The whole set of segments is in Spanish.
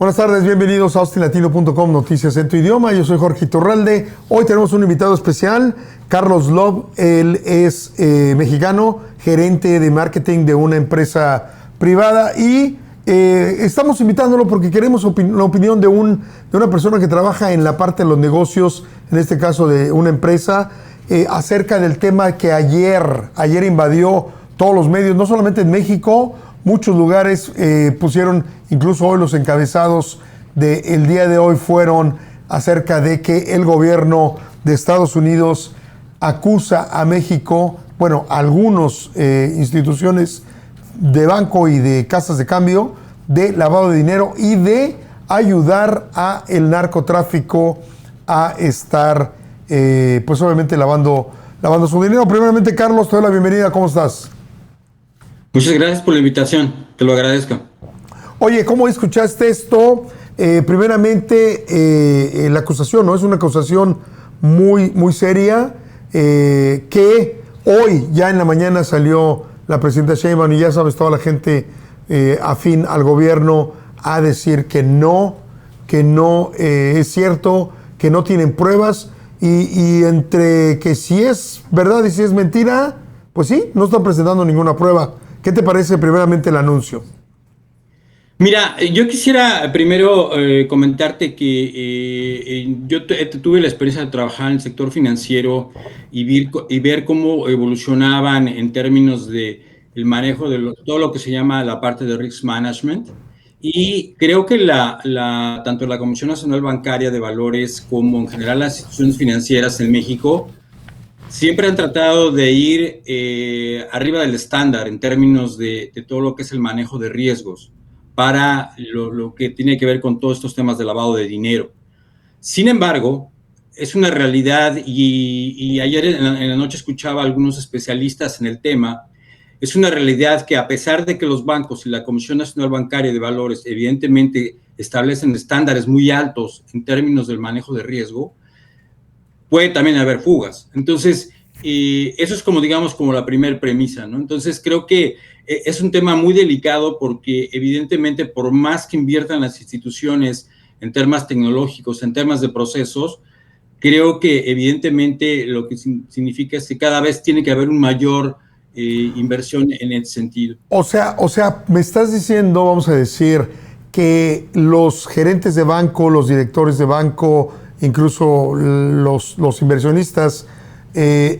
Buenas tardes, bienvenidos a austinlatino.com, noticias en tu idioma. Yo soy Jorge Iturralde. Hoy tenemos un invitado especial, Carlos Love. Él es mexicano, gerente de marketing de una empresa privada y estamos invitándolo porque queremos la opinión de una persona que trabaja en la parte de los negocios, en este caso de una empresa, acerca del tema que ayer invadió todos los medios, no solamente en México. Muchos lugares pusieron, incluso hoy los encabezados del día de hoy fueron acerca de que el gobierno de Estados Unidos acusa a México, bueno, algunas instituciones de banco y de casas de cambio, de lavado de dinero y de ayudar a el narcotráfico a estar, pues obviamente lavando su dinero. Primeramente, Carlos, te doy la bienvenida. ¿Cómo estás? Muchas gracias por la invitación, te lo agradezco. Oye, ¿cómo escuchaste esto? Primeramente, la acusación, ¿no? Es una acusación muy seria, que hoy, ya en la mañana, salió la presidenta Sheinbaum y ya sabes, toda la gente afín al gobierno a decir que no es cierto, que no tienen pruebas y entre que si es verdad y si es mentira, pues sí, no están presentando ninguna prueba. ¿Qué te parece primeramente el anuncio? Mira, yo quisiera primero comentarte que yo tuve la experiencia de trabajar en el sector financiero y ver cómo evolucionaban en términos de el manejo de todo lo que se llama la parte de risk management. Y creo que tanto la Comisión Nacional Bancaria de Valores como en general las instituciones financieras en México siempre han tratado de ir arriba del estándar en términos de todo lo que es el manejo de riesgos para lo que tiene que ver con todos estos temas de lavado de dinero. Sin embargo, es una realidad y ayer en la noche escuchaba a algunos especialistas en el tema. Es una realidad que a pesar de que los bancos y la Comisión Nacional Bancaria de Valores evidentemente establecen estándares muy altos en términos del manejo de riesgo, puede también haber fugas. Entonces, eso es como, digamos, como la primera premisa, ¿no? Entonces, creo que es un tema muy delicado porque, evidentemente, por más que inviertan las instituciones en temas tecnológicos, en temas de procesos, creo que, evidentemente, lo que significa es que cada vez tiene que haber un mayor inversión en ese sentido. O sea, me estás diciendo, vamos a decir, que los gerentes de banco, los directores de banco, incluso los inversionistas,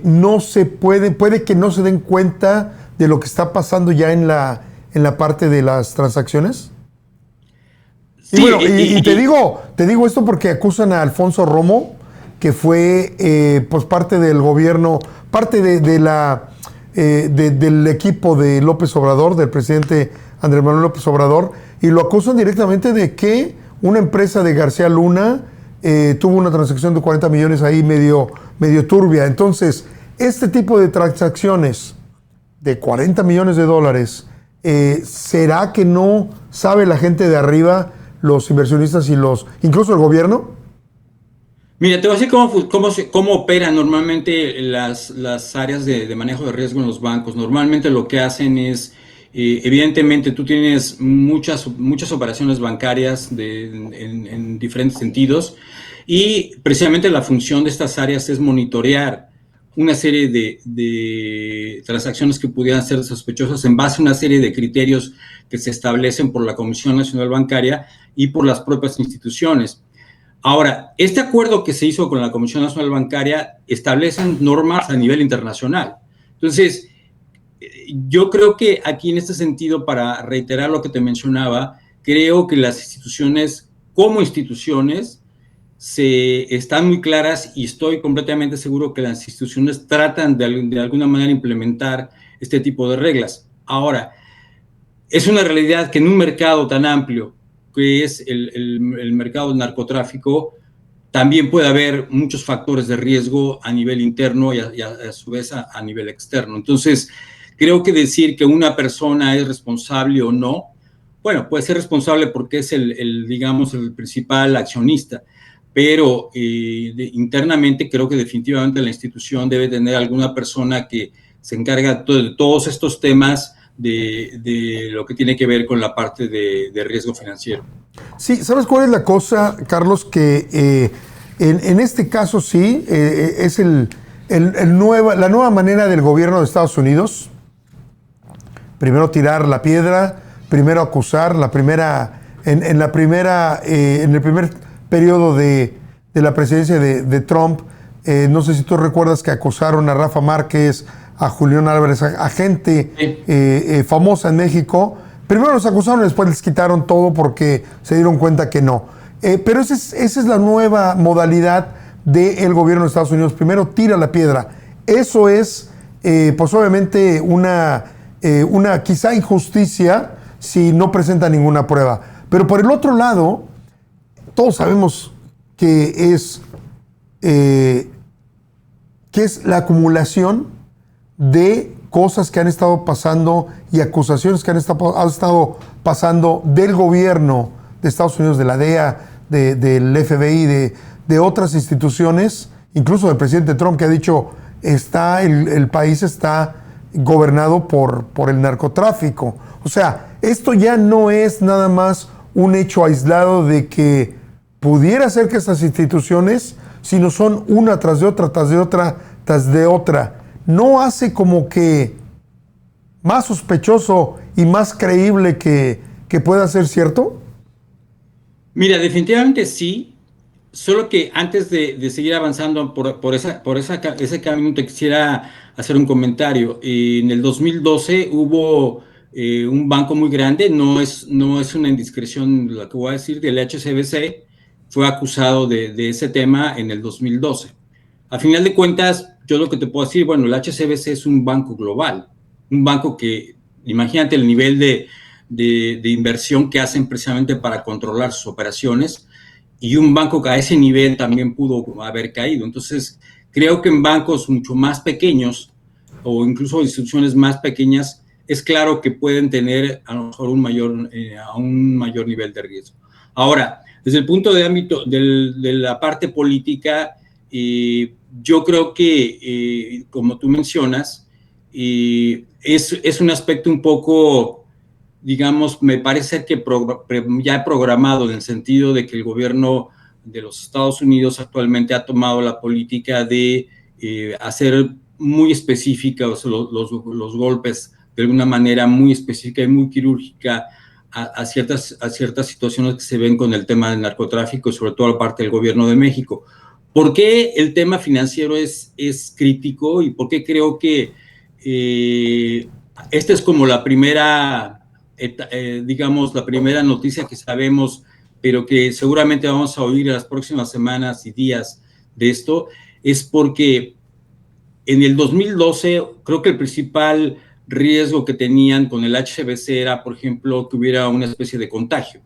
no se puede que no se den cuenta de lo que está pasando ya en la parte de las transacciones. Sí, y bueno, y te digo esto porque acusan a Alfonso Romo, que fue pues parte del gobierno, parte del equipo de López Obrador, del presidente Andrés Manuel López Obrador, y lo acusan directamente de que una empresa de García Luna tuvo una transacción de 40 millones ahí medio turbia. Entonces, este tipo de transacciones de 40 millones de dólares, ¿será que no sabe la gente de arriba, los inversionistas y incluso el gobierno? Mira, te voy a decir cómo operan normalmente las áreas de manejo de riesgo en los bancos. Normalmente lo que hacen es, evidentemente, tú tienes muchas operaciones bancarias en diferentes sentidos y precisamente la función de estas áreas es monitorear una serie de transacciones que pudieran ser sospechosas en base a una serie de criterios que se establecen por la Comisión Nacional Bancaria y por las propias instituciones. Ahora, este acuerdo que se hizo con la Comisión Nacional Bancaria establece normas a nivel internacional. Entonces, yo creo que aquí en este sentido, para reiterar lo que te mencionaba, creo que las instituciones, como instituciones, están muy claras y estoy completamente seguro que las instituciones tratan de alguna manera implementar este tipo de reglas. Ahora, es una realidad que en un mercado tan amplio que es el mercado del narcotráfico, también puede haber muchos factores de riesgo a nivel interno y a su vez a nivel externo. Entonces, creo que decir que una persona es responsable o no, bueno, puede ser responsable porque es digamos, el principal accionista, pero internamente creo que definitivamente la institución debe tener alguna persona que se encarga de todos estos temas de lo que tiene que ver con la parte de riesgo financiero. Sí, ¿sabes cuál es la cosa, Carlos? Que en este caso sí, es la nueva manera del gobierno de Estados Unidos. Primero tirar la piedra, primero acusar, en el primer periodo de la presidencia de Trump, no sé si tú recuerdas que acusaron a Rafa Márquez, a Julián Álvarez, a gente famosa en México. Primero los acusaron y después les quitaron todo porque se dieron cuenta que no. Pero esa es la nueva modalidad del gobierno de Estados Unidos. Primero tira la piedra. Eso es, pues obviamente, una quizá injusticia si no presenta ninguna prueba. Pero por el otro lado, todos sabemos que es la acumulación de cosas que han estado pasando y acusaciones que han estado pasando del gobierno de Estados Unidos, de la DEA, del FBI, de otras instituciones, incluso del presidente Trump, que ha dicho el país está gobernado por el narcotráfico. O sea, esto ya no es nada más un hecho aislado de que pudiera ser que estas instituciones, sino son una tras de otra, tras de otra, tras de otra. ¿No hace como que más sospechoso y más creíble que pueda ser cierto? Mira, definitivamente sí, solo que antes de seguir avanzando por ese camino te quisiera hacer un comentario. En el 2012 hubo un banco muy grande, no es una indiscreción lo que voy a decir, del HSBC, fue acusado de ese tema en el 2012. A final de cuentas, yo lo que te puedo decir, bueno, el HSBC es un banco global, un banco que, imagínate el nivel de inversión que hacen precisamente para controlar sus operaciones, y un banco que a ese nivel también pudo haber caído. Entonces, creo que en bancos mucho más pequeños o incluso instituciones más pequeñas, es claro que pueden tener a lo mejor un mayor nivel de riesgo. Ahora, desde el punto de ámbito de la parte política, yo creo que, como tú mencionas, es un aspecto un poco, digamos, me parece que ya programado, en el sentido de que el gobierno de los Estados Unidos actualmente ha tomado la política de hacer muy específicos los golpes de alguna manera muy específica y muy quirúrgica a ciertas situaciones que se ven con el tema del narcotráfico y sobre todo la parte del gobierno de México. ¿Por qué el tema financiero es crítico y por qué creo que esta es como la primera, digamos, la primera noticia que sabemos, pero que seguramente vamos a oír en las próximas semanas y días de esto? Es porque en el 2012 creo que el principal riesgo que tenían con el HSBC era, por ejemplo, que hubiera una especie de contagio.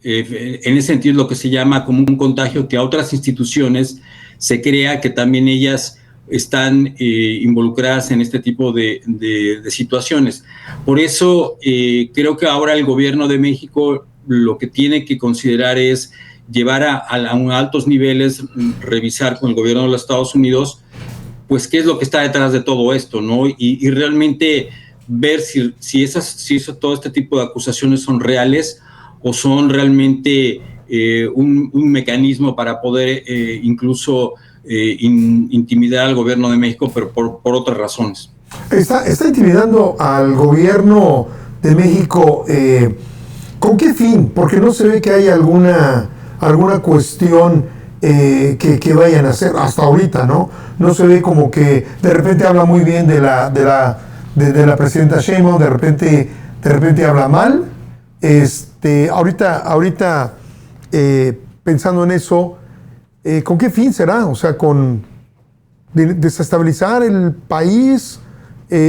En ese sentido, lo que se llama como un contagio que a otras instituciones se crea que también ellas están involucradas en este tipo de situaciones. Por eso creo que ahora el gobierno de México lo que tiene que considerar es llevar a altos niveles, revisar con el gobierno de los Estados Unidos, pues qué es lo que está detrás de todo esto, ¿no? Y realmente ver si todo este tipo de acusaciones son reales o son realmente un mecanismo para poder incluso intimidar al gobierno de México, pero por otras razones. Está intimidando al gobierno de México. ¿Con qué fin? Porque no se ve que haya alguna cuestión que vayan a hacer hasta ahorita, ¿no? No se ve como que de repente habla muy bien de la presidenta Sheinbaum, de repente habla mal. Ahorita pensando en eso, ¿con qué fin será? O sea, con desestabilizar el país,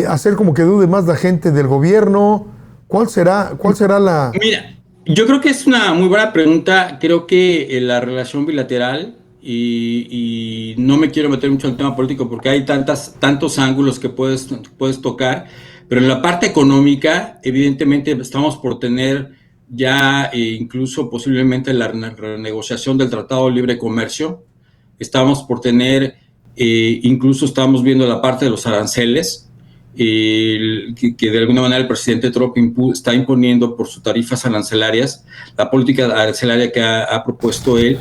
hacer como que dude más la gente del gobierno. ¿Cuál será la...? Mira, yo creo que es una muy buena pregunta. Creo que la relación bilateral, y no me quiero meter mucho en el tema político porque hay tantos ángulos que puedes tocar, pero en la parte económica, evidentemente estamos por tener ya incluso posiblemente la renegociación del Tratado de Libre Comercio. Estamos por tener, incluso estamos viendo la parte de los aranceles. que de alguna manera el presidente Trump está imponiendo por sus tarifas arancelarias, la política arancelaria que ha propuesto él,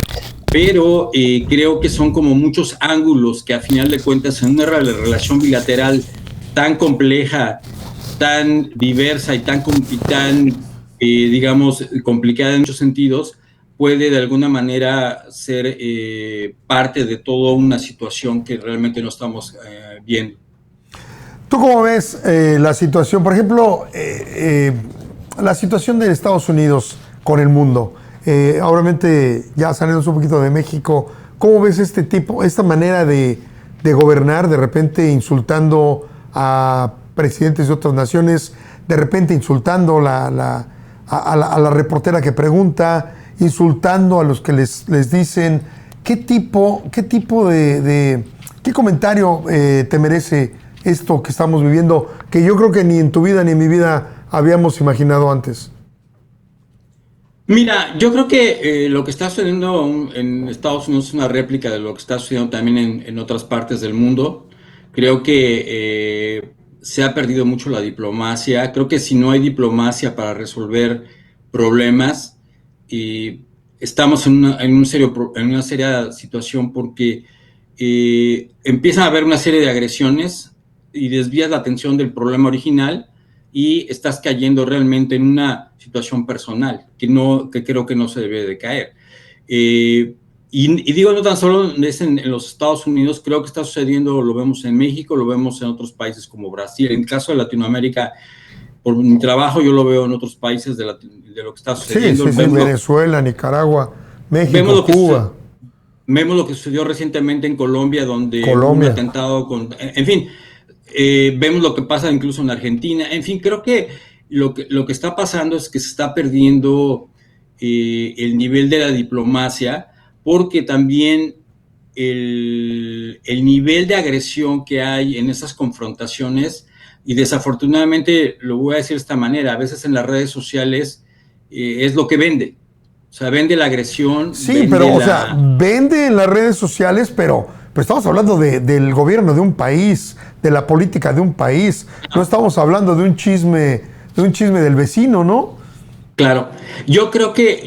pero creo que son como muchos ángulos que a final de cuentas en una relación bilateral tan compleja, tan diversa y tan digamos, complicada en muchos sentidos, puede de alguna manera ser parte de toda una situación que realmente no estamos viendo. ¿Tú cómo ves la situación, por ejemplo, la situación de Estados Unidos con el mundo? Obviamente, ya saliendo un poquito de México, ¿cómo ves esta manera de gobernar, de repente insultando a presidentes de otras naciones, de repente insultando a la reportera que pregunta, insultando a los que les dicen? ¿Qué comentario te merece esto que estamos viviendo, que yo creo que ni en tu vida ni en mi vida habíamos imaginado antes? Mira, yo creo que lo que está sucediendo en Estados Unidos es una réplica de lo que está sucediendo también en otras partes del mundo. Creo que se ha perdido mucho la diplomacia. Creo que si no hay diplomacia para resolver problemas, estamos en una seria situación porque empiezan a haber una serie de agresiones y desvías la atención del problema original y estás cayendo realmente en una situación personal que creo que no se debe de caer. Y digo, no tan solo en los Estados Unidos, creo que está sucediendo, lo vemos en México, lo vemos en otros países como Brasil. En el caso de Latinoamérica, por mi trabajo, yo lo veo en otros países de lo que está sucediendo. Sí, Venezuela, Nicaragua, México, Vemos Cuba. Vemos lo que sucedió recientemente en Colombia, donde hubo un atentado en fin, vemos lo que pasa incluso en Argentina. En fin, creo que lo que está pasando es que se está perdiendo el nivel de la diplomacia, porque también el nivel de agresión que hay en esas confrontaciones, y desafortunadamente lo voy a decir de esta manera, a veces en las redes sociales es lo que vende. O sea, vende la agresión. Sí, pero, o sea, vende en las redes sociales, pero estamos hablando del gobierno de un país, de la política de un país. No estamos hablando de un chisme del vecino, ¿no? Claro. Yo creo que,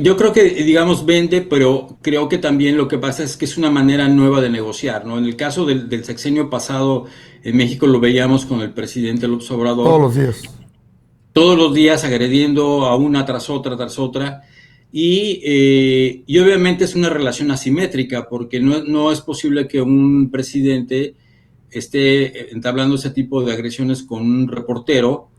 digamos, vende, pero creo que también lo que pasa es que es una manera nueva de negociar, ¿no? En el caso del sexenio pasado, en México lo veíamos con el presidente López Obrador. Todos los días. Todos los días agrediendo a una tras otra. Y obviamente es una relación asimétrica, porque no es posible que un presidente esté entablando ese tipo de agresiones con un reportero,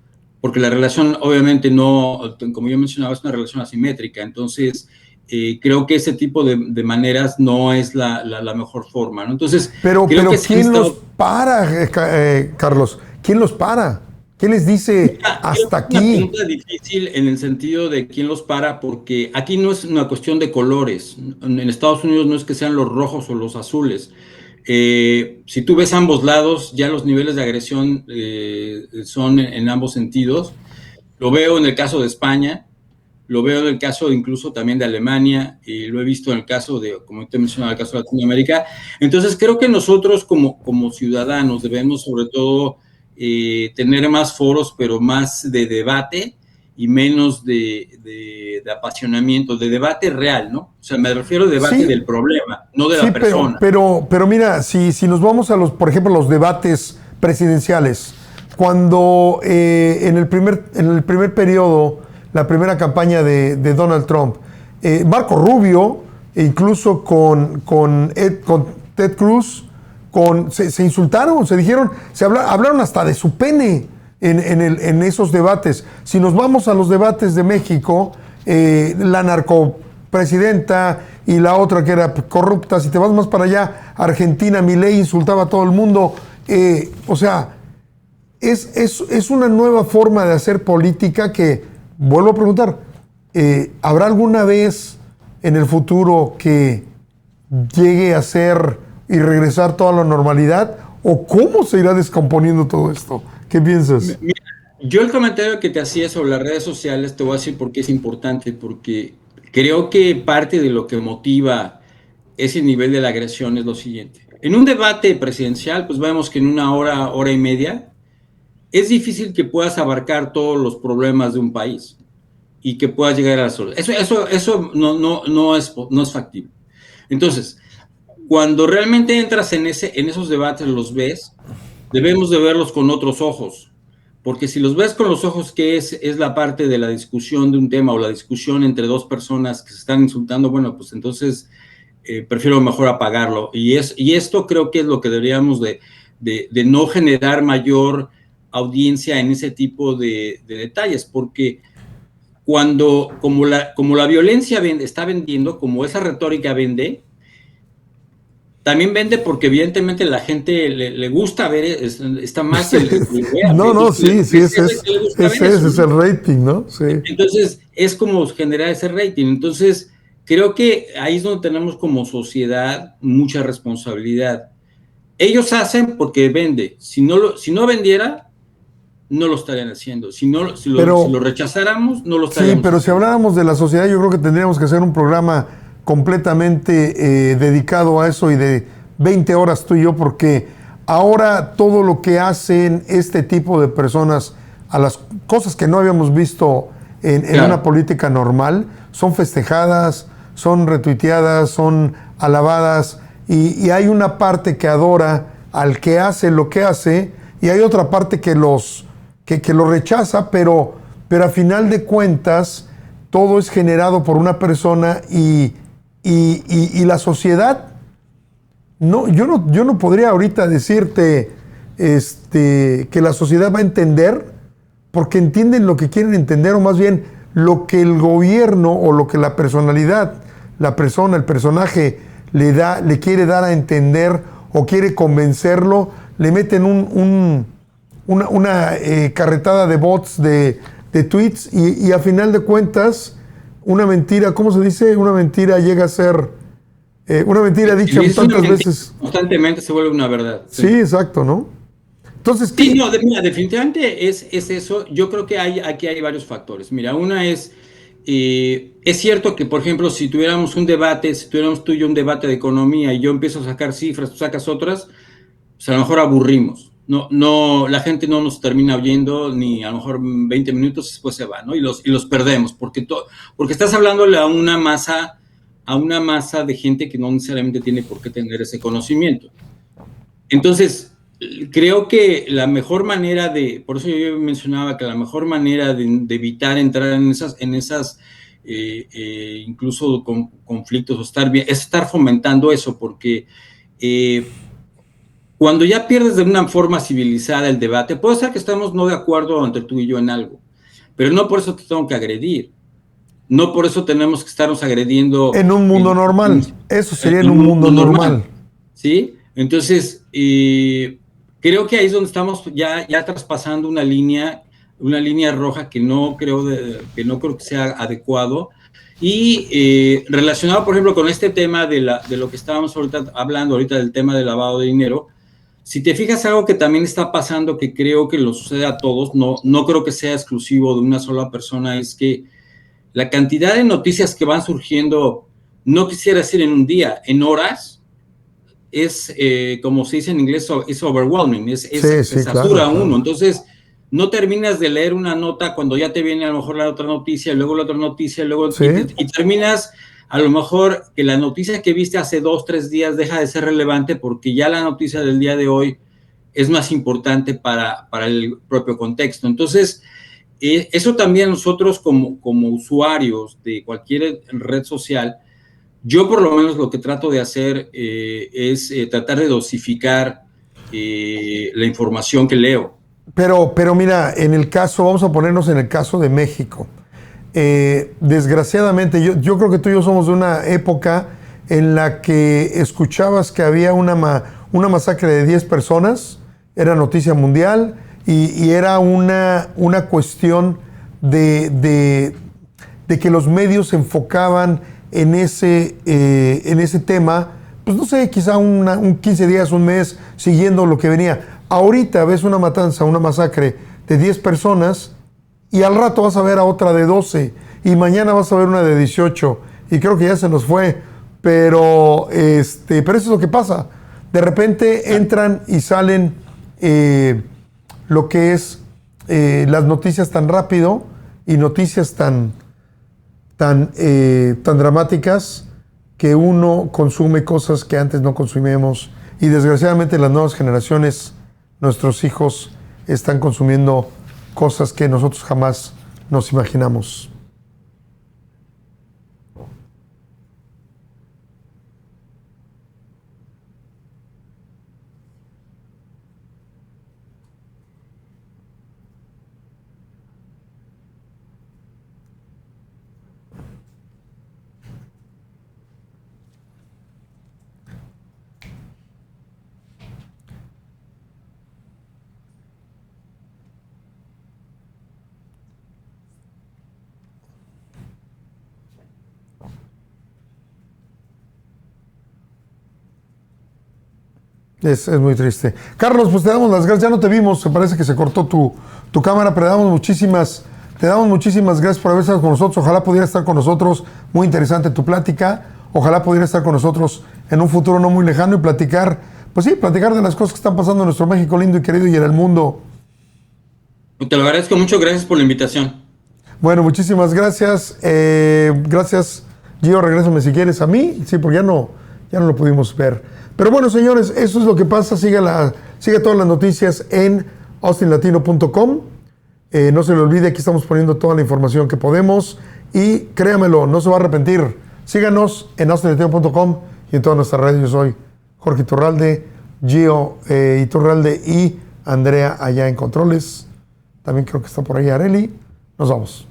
porque la relación obviamente no, como yo mencionaba, es una relación asimétrica. Entonces, creo que ese tipo de maneras no es la mejor forma, ¿no? Entonces, pero ¿quién los para, Carlos? ¿Quién los para? ¿Qué les dice hasta aquí? Es una pregunta difícil en el sentido de quién los para, porque aquí no es una cuestión de colores. En Estados Unidos no es que sean los rojos o los azules. Si tú ves ambos lados, ya los niveles de agresión son en ambos sentidos. Lo veo en el caso de España, lo veo en el caso incluso también de Alemania, y lo he visto en el caso de, como te mencionaba, el caso de Latinoamérica. Entonces creo que nosotros como ciudadanos debemos sobre todo tener más foros, pero más de debate y menos de apasionamiento, de debate real, ¿no? O sea, me refiero al debate del problema, no de la persona. Pero mira, si nos vamos a por ejemplo, los debates presidenciales, cuando en el primer periodo, la primera campaña de Donald Trump, Marco Rubio, incluso con Ted Cruz, se insultaron, se dijeron, hablaron hasta de su pene en esos debates. Si nos vamos a los debates de México, la narcopresidenta y la otra que era corrupta, si te vas más para allá, Argentina, Milei insultaba a todo el mundo. O sea, es una nueva forma de hacer política que, vuelvo a preguntar, ¿habrá alguna vez en el futuro que llegue a ser y regresar toda la normalidad? ¿O cómo se irá descomponiendo todo esto? ¿Qué piensas? Mira, yo el comentario que te hacía sobre las redes sociales te voy a decir por qué es importante, porque creo que parte de lo que motiva ese nivel de la agresión es lo siguiente. En un debate presidencial, pues vemos que en una hora y media, es difícil que puedas abarcar todos los problemas de un país y que puedas llegar a la solución. Eso no es factible. Entonces, cuando realmente entras en esos debates, los ves, debemos de verlos con otros ojos. Porque si los ves con los ojos que es la parte de la discusión de un tema o la discusión entre dos personas que se están insultando, bueno, pues entonces prefiero mejor apagarlo. Y esto creo que es lo que deberíamos de no generar mayor audiencia en ese tipo de detalles, porque como la violencia está vendiendo, como esa retórica vende, también vende porque evidentemente la gente le gusta ver, está mal que le vean. No, no, sí, sí, ese es el rating, ¿no? Sí. Entonces, es como generar ese rating. Entonces, creo que ahí es donde tenemos como sociedad mucha responsabilidad. Ellos hacen porque vende. Si no vendiera, no lo estarían haciendo. Si lo rechazáramos, no lo estaríamos haciendo. Sí, pero si habláramos de la sociedad, yo creo que tendríamos que hacer un programa completamente dedicado a eso y de 20 horas tú y yo, porque ahora todo lo que hacen este tipo de personas a las cosas que no habíamos visto en una política normal, son festejadas, son retuiteadas, son alabadas, y hay una parte que adora al que hace lo que hace, y hay otra parte que lo rechaza, pero a final de cuentas todo es generado por una persona y la sociedad, yo no podría ahorita decirte que la sociedad va a entender, porque entienden lo que quieren entender, o más bien lo que el gobierno o lo que la personalidad, la persona, el personaje le quiere dar a entender o quiere convencerlo, le meten una carretada de bots, de tweets, y a final de cuentas una mentira, ¿cómo se dice? Una mentira llega a ser una mentira dicha tantas veces. Constantemente se vuelve una verdad. Sí, exacto, ¿no? Entonces, sí, no, mira, definitivamente es eso. Yo creo que aquí hay varios factores. Mira, una es cierto que, por ejemplo, si tuviéramos tú y yo un debate de economía y yo empiezo a sacar cifras, tú sacas otras, pues a lo mejor aburrimos. No, la gente no nos termina oyendo ni a lo mejor 20 minutos después se va, ¿no? Y los perdemos, porque estás hablándole a una masa de gente que no necesariamente tiene por qué tener ese conocimiento. Entonces, creo que la mejor manera por eso yo mencionaba que la mejor manera de evitar entrar en esas incluso conflictos es estar fomentando eso, porque cuando ya pierdes de una forma civilizada el debate, puede ser que estamos no de acuerdo entre tú y yo en algo, pero no por eso te tengo que agredir. No por eso tenemos que estarnos agrediendo. En un mundo normal. Eso sería en un mundo normal. ¿Sí? Entonces, creo que ahí es donde estamos ya traspasando una línea roja que no creo que sea adecuado. Y relacionado, por ejemplo, con este tema de lo que estábamos hablando ahorita del tema del lavado de dinero, si te fijas, algo que también está pasando, que creo que lo sucede a todos, no creo que sea exclusivo de una sola persona, es que la cantidad de noticias que van surgiendo, no quisiera decir en un día, en horas, es, como se dice en inglés, es overwhelming, se satura uno. Entonces, no terminas de leer una nota cuando ya te viene a lo mejor la otra noticia, luego la otra noticia, luego y terminas a lo mejor que la noticia que viste hace 2, 3 días deja de ser relevante porque ya la noticia del día de hoy es más importante para el propio contexto. Entonces, eso también nosotros como usuarios de cualquier red social, yo por lo menos lo que trato de hacer es tratar de dosificar la información que leo. Pero mira, vamos a ponernos en el caso de México. Desgraciadamente, yo creo que tú y yo somos de una época en la que escuchabas que había una masacre de 10 personas, era noticia mundial, y era una cuestión de que los medios se enfocaban en ese tema, pues no sé, quizá un 15 días, un mes, siguiendo lo que venía. Ahorita ves una matanza, una masacre de 10 personas y al rato vas a ver a otra de 12 y mañana vas a ver una de 18 y creo que ya se nos fue, pero eso es lo que pasa. De repente entran y salen lo que es las noticias tan rápido y noticias tan dramáticas que uno consume cosas que antes no consumíamos y desgraciadamente las nuevas generaciones, nuestros hijos, están consumiendo cosas que nosotros jamás nos imaginamos. Es muy triste. Carlos, pues te damos las gracias. Ya no te vimos, me parece que se cortó tu cámara, pero te damos muchísimas gracias por haber estado con nosotros. Ojalá pudiera estar con nosotros. Muy interesante tu plática. Ojalá pudiera estar con nosotros en un futuro no muy lejano y platicar de las cosas que están pasando en nuestro México lindo y querido y en el mundo. Te lo agradezco mucho, gracias por la invitación. Bueno, muchísimas gracias. Gracias, Gio, regrésame si quieres a mí. Sí, porque ya no lo pudimos ver. Pero bueno, señores, eso es lo que pasa. Siga todas las noticias en austinlatino.com. No se le olvide, aquí estamos poniendo toda la información que podemos. Y créamelo, no se va a arrepentir. Síganos en austinlatino.com y en todas nuestras redes. Yo soy Jorge Iturralde, Gio Iturralde y Andrea allá en controles. También creo que está por ahí Areli. Nos vamos.